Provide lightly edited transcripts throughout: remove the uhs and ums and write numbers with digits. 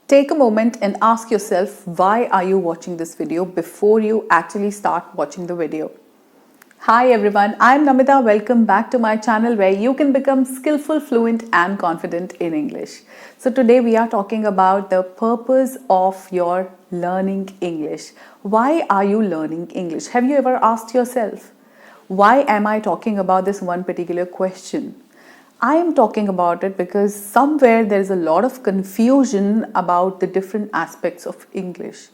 Take a moment and ask yourself, why are you watching this video before you actually start watching the video. Hi everyone, I'm Namita. Welcome back to my channel where you can become skillful, fluent and confident in English. So today we are talking about the purpose of your learning English. Why are you learning English? Have you ever asked yourself, why am I talking about this one particular question? I am talking about it because somewhere there is a lot of confusion about the different aspects of English.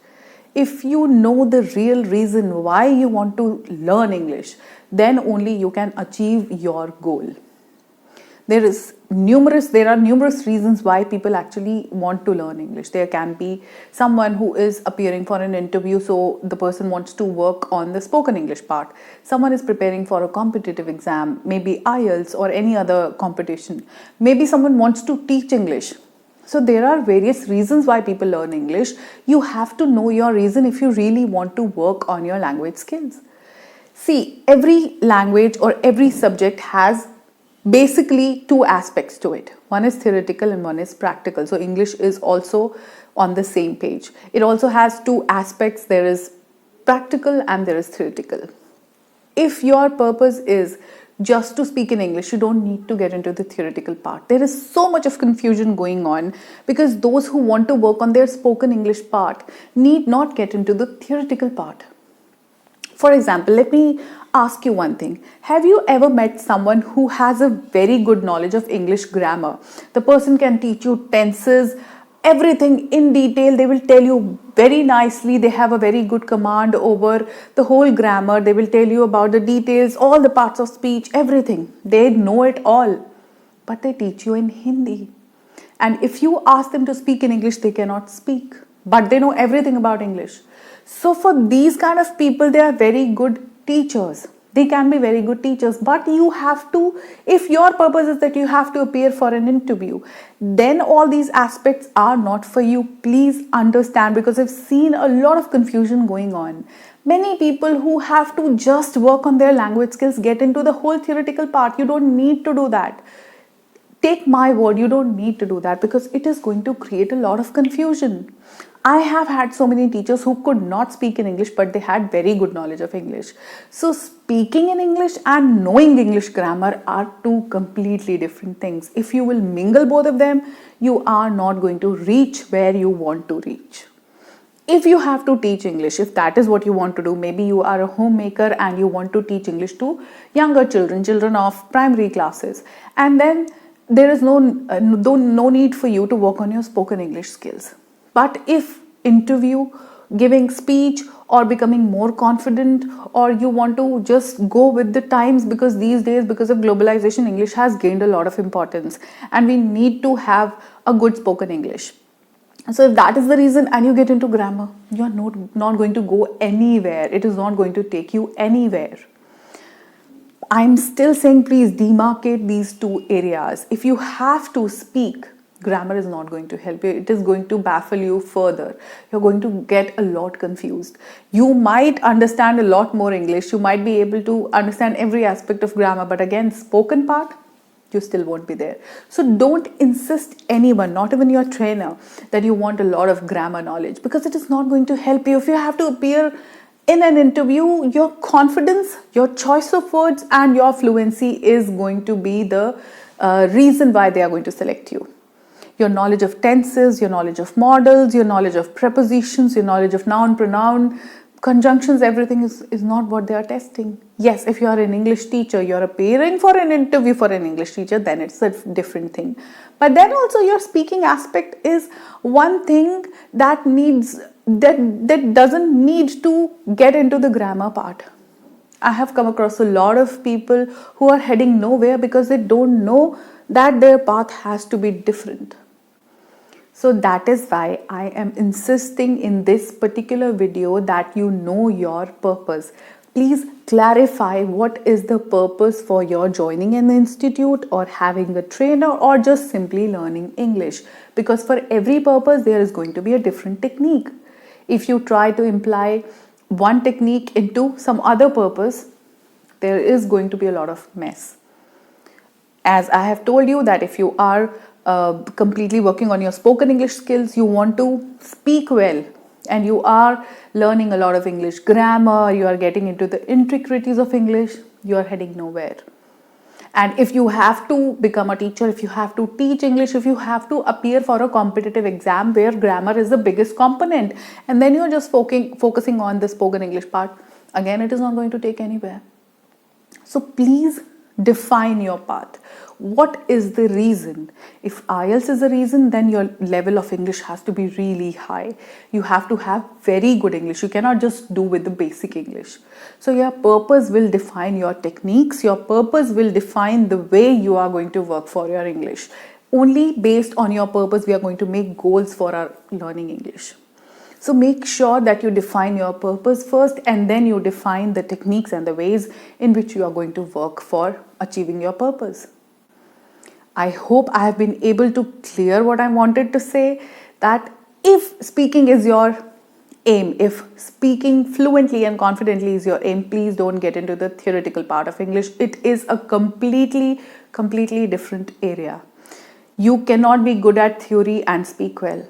If you know the real reason why you want to learn English, then only you can achieve your goal. There are numerous reasons why people actually want to learn English. There can be someone who is appearing for an interview, so the person wants to work on the spoken English part. Someone is preparing for a competitive exam, maybe IELTS or any other competition. Maybe someone wants to teach English. So there are various reasons why people learn English. You have to know your reason if you really want to work on your language skills. See, every language or every subject has basically two aspects to it. One is theoretical and one is practical. So English is also on the same page. It also has two aspects. There is practical and there is theoretical. If your purpose is just to speak in English, you don't need to get into the theoretical part. There is so much of confusion going on because those who want to work on their spoken English part need not get into the theoretical part. For example, let me ask you one thing. Have you ever met someone who has a very good knowledge of English grammar? The person can teach you tenses, everything in detail. They will tell you very nicely. They have a very good command over the whole grammar. They will tell you about the details, all the parts of speech, everything. They know it all. But they teach you in Hindi. And if you ask them to speak in English, they cannot speak. But they know everything about English. So for these kind of people, they are very good teachers. They can be very good teachers, but you have to, if your purpose is that you have to appear for an interview, then all these aspects are not for you. Please understand, because I've seen a lot of confusion going on. Many people who have to just work on their language skills get into the whole theoretical part. You don't need to do that. Take my word, you don't need to do that because it is going to create a lot of confusion. I have had so many teachers who could not speak in English, but they had very good knowledge of English. So speaking in English and knowing English grammar are two completely different things. If you will mingle both of them, you are not going to reach where you want to reach. If you have to teach English, if that is what you want to do, maybe you are a homemaker and you want to teach English to younger children of primary classes, and then there is no need for you to work on your spoken English skills. But if interview, giving speech or becoming more confident, or you want to just go with the times, because these days, because of globalization, English has gained a lot of importance and we need to have a good spoken English. So if that is the reason and you get into grammar, you are not going to go anywhere. It is not going to take you anywhere. I'm still saying, please demarcate these two areas. If you have to speak, grammar is not going to help you. It is going to baffle you further. You're going to get a lot confused. You might understand a lot more English. You might be able to understand every aspect of grammar. But again, spoken part, you still won't be there. So don't insist anyone, not even your trainer, that you want a lot of grammar knowledge, because it is not going to help you. If you have to appear in an interview, your confidence, your choice of words and your fluency is going to be the reason why they are going to select you. Your knowledge of tenses, your knowledge of models, your knowledge of prepositions, your knowledge of noun, pronoun, conjunctions, everything is not what they are testing. Yes, if you are an English teacher, you're appearing for an interview for an English teacher, then it's a different thing. But then also your speaking aspect is one thing that doesn't need to get into the grammar part. I have come across a lot of people who are heading nowhere because they don't know that their path has to be different. So that is why I am insisting in this particular video that you know your purpose. Please clarify what is the purpose for your joining an institute or having a trainer or just simply learning English. Because for every purpose, there is going to be a different technique. If you try to imply one technique into some other purpose, there is going to be a lot of mess. As I have told you that if you are completely working on your spoken English skills, you want to speak well, and you are learning a lot of English grammar, you are getting into the intricacies of English, you are heading nowhere. And if you have to become a teacher, if you have to teach English, if you have to appear for a competitive exam where grammar is the biggest component, and then you're just focusing on the spoken English part, again, it is not going to take anywhere. So please define your path. What is the reason? If IELTS is the reason, then your level of English has to be really high. You have to have very good English. You cannot just do with the basic English. So your purpose will define your techniques. Your purpose will define the way you are going to work for your English. Only based on your purpose, we are going to make goals for our learning English. So make sure that you define your purpose first, and then you define the techniques and the ways in which you are going to work for achieving your purpose. I hope I have been able to clear what I wanted to say, that if speaking is your aim, if speaking fluently and confidently is your aim, please don't get into the theoretical part of English. It is a completely different area. You cannot be good at theory and speak well.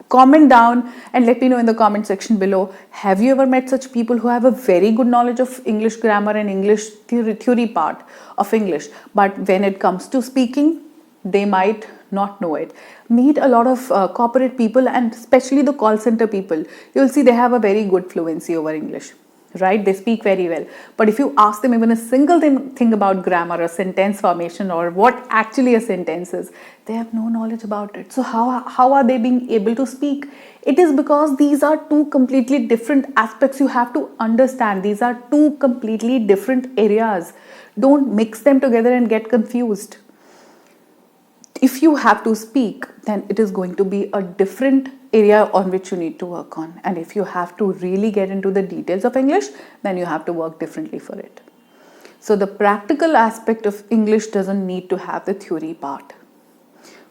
Comment down and let me know in the comment section below, have you ever met such people who have a very good knowledge of English grammar and English theory part of English, but when it comes to speaking, they might not know it. Meet a lot of corporate people, and especially the call center people. You'll see they have a very good fluency over English, right? They speak very well. But if you ask them even a single thing about grammar or sentence formation or what actually a sentence is, they have no knowledge about it. So how are they being able to speak? It is because these are two completely different aspects you have to understand. These are two completely different areas. Don't mix them together and get confused. If you have to speak, then it is going to be a different area on which you need to work on. And if you have to really get into the details of English, then you have to work differently for it. So the practical aspect of English doesn't need to have the theory part.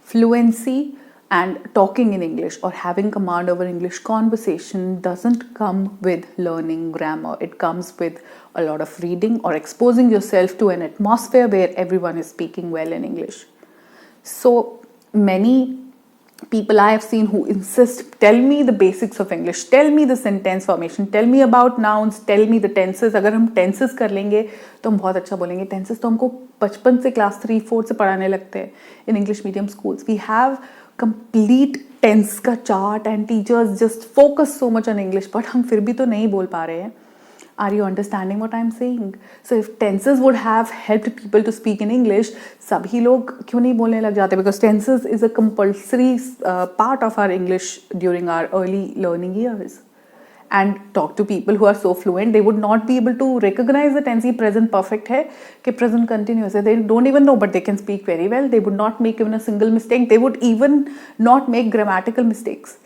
Fluency and talking in English or having command over English conversation doesn't come with learning grammar. It comes with a lot of reading or exposing yourself to an atmosphere where everyone is speaking well in English. So many people I have seen who insist, tell me the basics of English, tell me the sentence formation, tell me about nouns, tell me the tenses. अगर हम tenses कर लेंगे तो हम बहुत अच्छा बोलेंगे. Tenses तो हमको बचपन से class 3-4 से पढ़ाने लगते हैं in English medium schools. We have complete tense का chart and teachers just focus so much on English, but हम फिर भी तो नहीं बोल पा रहे हैं. Are you understanding what I'm saying? So if tenses would have helped people to speak in English, सभी लोग क्यों नहीं बोलने लग जाते? Because tenses is a compulsory part of our English during our early learning years. And talk to people who are so fluent, they would not be able to recognize the tense present perfect है कि present continuous है. They don't even know, but they can speak very well. They would not make even a single mistake. They would even not make grammatical mistakes,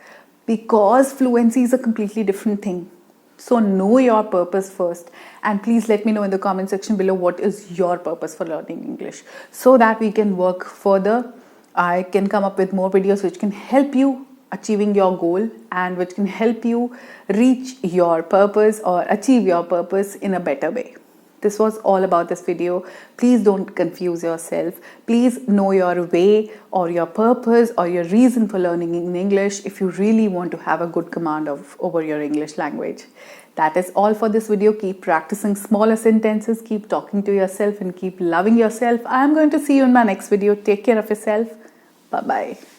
because fluency is a completely different thing. So know your purpose first, and please let me know in the comment section below what is your purpose for learning English, so that we can work further. I can come up with more videos which can help you achieving your goal and which can help you reach your purpose or achieve your purpose in a better way. This was all about this video. Please don't confuse yourself. Please know your way or your purpose or your reason for learning in English if you really want to have a good command over your English language. That is all for this video. Keep practicing smaller sentences, keep talking to yourself, and keep loving yourself. I am going to see you in my next video. Take care of yourself. Bye-bye.